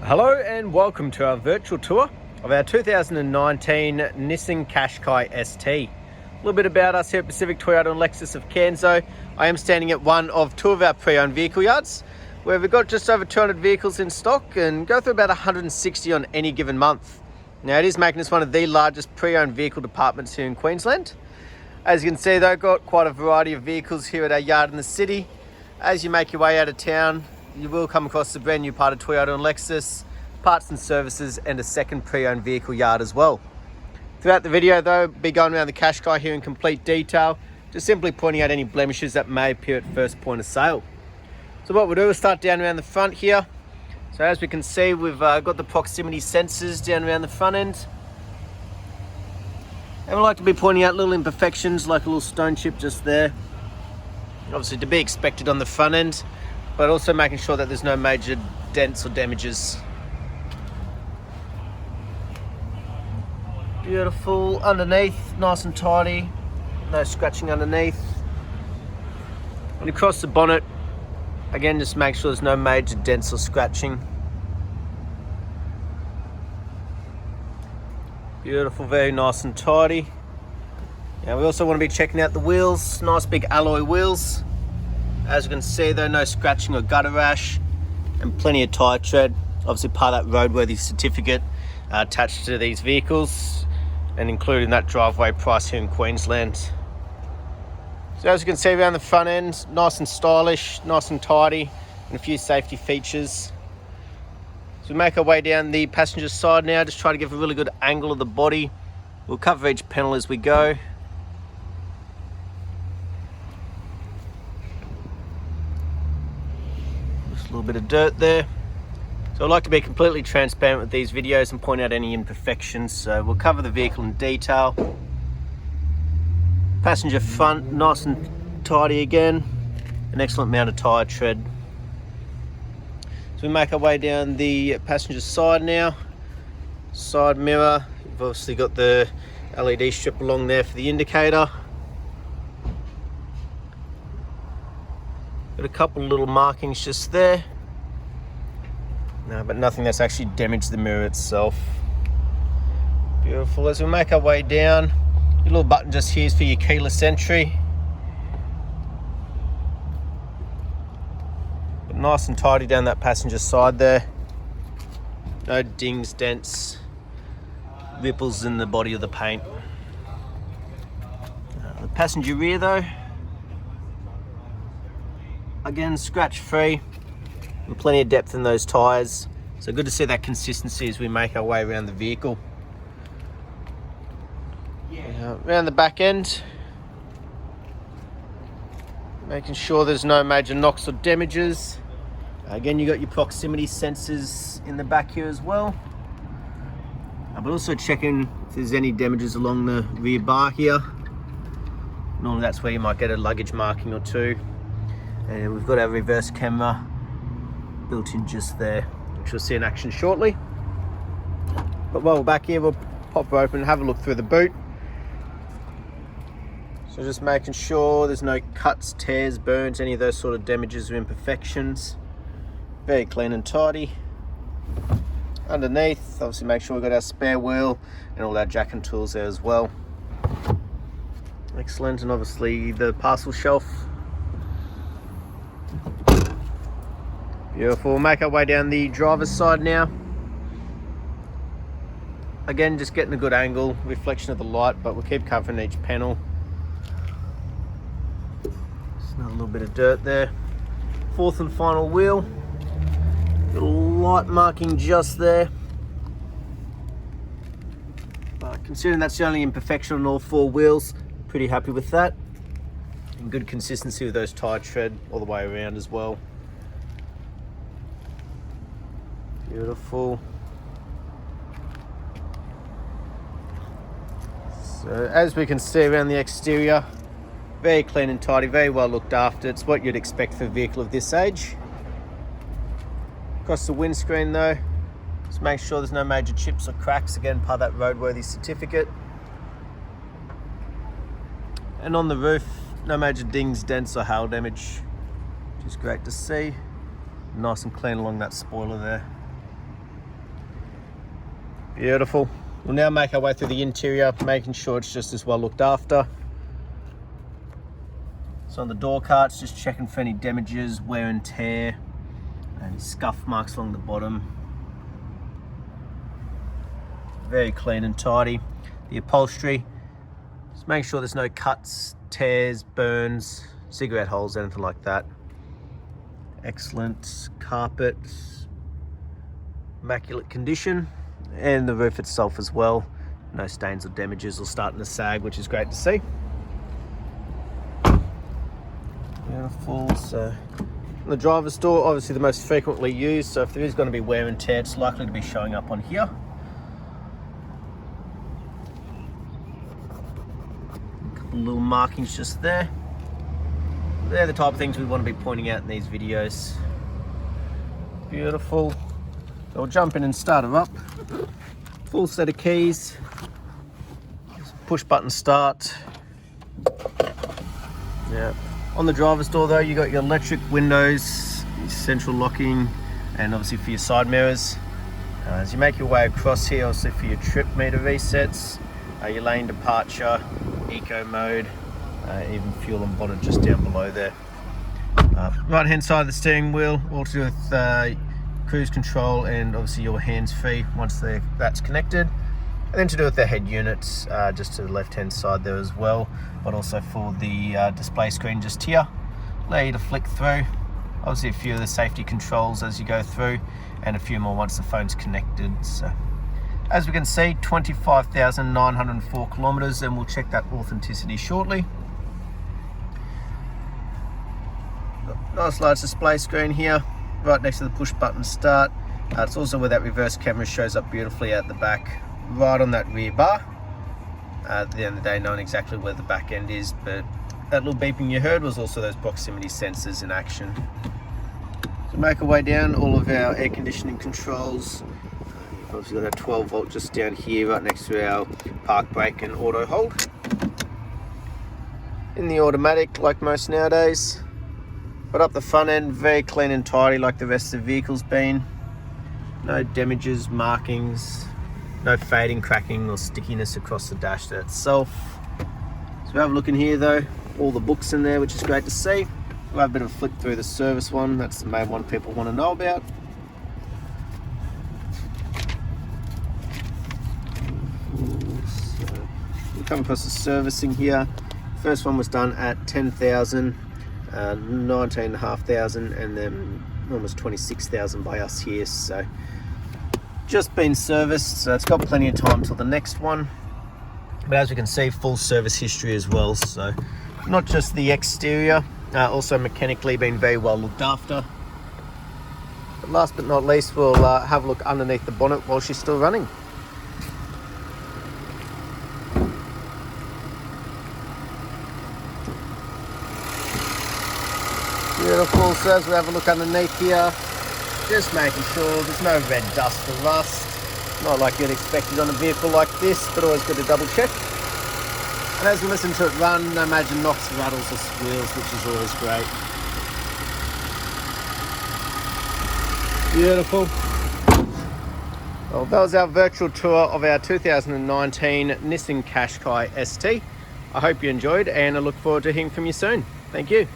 Hello and welcome to our virtual tour of our 2019 Nissan Qashqai ST. A little bit about us here at Pacific Toyota and Lexus of Canso. I am standing at one of two of our pre-owned vehicle yards where we've got just over 200 vehicles in stock and go through about 160 on any given month. Now it is making us one of the largest pre-owned vehicle departments here in Queensland. As you can see though, got quite a variety of vehicles here at our yard in the city. As you make your way out of town, you will come across the brand new part of Toyota and Lexus, parts and services, and a second pre-owned vehicle yard as well. Throughout the video though, be going around the Qashqai here in complete detail, just simply pointing out any blemishes that may appear at first point of sale. So what we'll do is start down around the front here. So as we can see, we've got the proximity sensors down around the front end. And we like to be pointing out little imperfections like a little stone chip just there. Obviously to be expected on the front end, but also making sure that there's no major dents or damages. Beautiful underneath, nice and tidy, no scratching underneath. And across the bonnet, again, just make sure there's no major dents or scratching. Beautiful, very nice and tidy. Now we also want to be checking out the wheels, nice big alloy wheels. As you can see though, no scratching or gutter rash and plenty of tyre tread. Obviously part of that roadworthy certificate attached to these vehicles and including that driveway price here in Queensland. So as you can see around the front end, nice and stylish, nice and tidy, and a few safety features. So we make our way down the passenger side now, just try to give a really good angle of the body. We'll cover each panel as we go. A little bit of dirt there. So I like to be completely transparent with these videos and point out any imperfections. So we'll cover the vehicle in detail. Passenger front, nice and tidy again. An excellent amount of tyre tread. So we make our way down the passenger side now. Side mirror, you've obviously got the LED strip along there for the indicator. Got a couple little markings just there. No, but nothing that's actually damaged the mirror itself. Beautiful. As we make our way down, your little button just here is for your keyless entry. But nice and tidy down that passenger side there. No dings, dents, ripples in the body of the paint. The passenger rear though, again, scratch free and plenty of depth in those tyres. So good to see that consistency as we make our way around the vehicle. Around the back end, making sure there's no major knocks or damages. Again, you got your proximity sensors in the back here as well. But also checking if there's any damages along the rear bar here. Normally that's where you might get a luggage marking or two. And we've got our reverse camera built in just there, which we'll see in action shortly. But while we're back here, we'll pop open and have a look through the boot. So just making sure there's no cuts, tears, burns, any of those sort of damages or imperfections. Very clean and tidy. Underneath, obviously make sure we've got our spare wheel and all our jack and tools there as well. Excellent, and obviously the parcel shelf. Beautiful. We'll make our way down the driver's side now. Again, just getting a good angle, reflection of the light, but we'll keep covering each panel. Just another little bit of dirt there. Fourth and final wheel. Little light marking just there. But considering that's the only imperfection on all four wheels, pretty happy with that. And good consistency with those tyre tread all the way around as well. Beautiful. So as we can see around the exterior, very clean and tidy, very well looked after. It's what you'd expect for a vehicle of this age. Across the windscreen though, just make sure there's no major chips or cracks, again part of that roadworthy certificate. And on the roof, no major dings, dents or hail damage, which is great to see. Nice and clean along that spoiler there. Beautiful. We'll now make our way through the interior, making sure it's just as well looked after. So on the door carts, just checking for any damages, wear and tear, and scuff marks along the bottom. Very clean and tidy. The upholstery, just make sure there's no cuts, tears, burns, cigarette holes, anything like that. Excellent. Carpet, immaculate condition, and the roof itself as well. No stains or damages or starting to sag, which is great to see. Beautiful. So the driver's door, obviously the most frequently used, so if there is going to be wear and tear, it's likely to be showing up on here. A couple little markings just there. They're the type of things we want to be pointing out in these videos. Beautiful. So we'll jump in and start her up. Full set of keys. Push button start. Yeah. On the driver's door though, you got your electric windows, your central locking, and obviously for your side mirrors. As you make your way across here, also for your trip meter resets, your lane departure, eco mode, even fuel and bonnet just down below there. Right hand side of the steering wheel, all to do with cruise control and obviously your hands free once that's connected. And then to do with the head units, just to the left hand side there as well, but also for the display screen just here, allow you to flick through. Obviously a few of the safety controls as you go through, and a few more once the phone's connected. So as we can see, 25,904 kilometers, and we'll check that authenticity shortly. Nice large display screen here, right next to the push button start. It's also where that reverse camera shows up beautifully at the back, right on that rear bar. At the end of the day, knowing exactly where the back end is, but that little beeping you heard was also those proximity sensors in action. So make our way down, all of our air conditioning controls. You've obviously got our 12 volt just down here, right next to our park brake and auto hold. In the automatic, like most nowadays. But up the front end, very clean and tidy like the rest of the vehicle's been. No damages, markings, no fading, cracking or stickiness across the dash there itself. So we have a look in here though, all the books in there, which is great to see. We'll have a bit of a flick through the service one, that's the main one people want to know about. So we'll come across the servicing here. First one was done at 10,000. 19,500 and then almost 26,000 by us here, so just been serviced, so it's got plenty of time till the next one. But as we can see, full service history as well, so not just the exterior, also mechanically been very well looked after. But last but not least, we'll have a look underneath the bonnet while she's still running. Beautiful. So as we have a look underneath here, just making sure there's no red dust or rust. Not like you'd expect it on a vehicle like this, but always good to double check. And as we listen to it run, no major knocks, rattles or squeals, which is always great. Beautiful. Well, that was our virtual tour of our 2019 Nissan Qashqai ST. I hope you enjoyed, and I look forward to hearing from you soon. Thank you.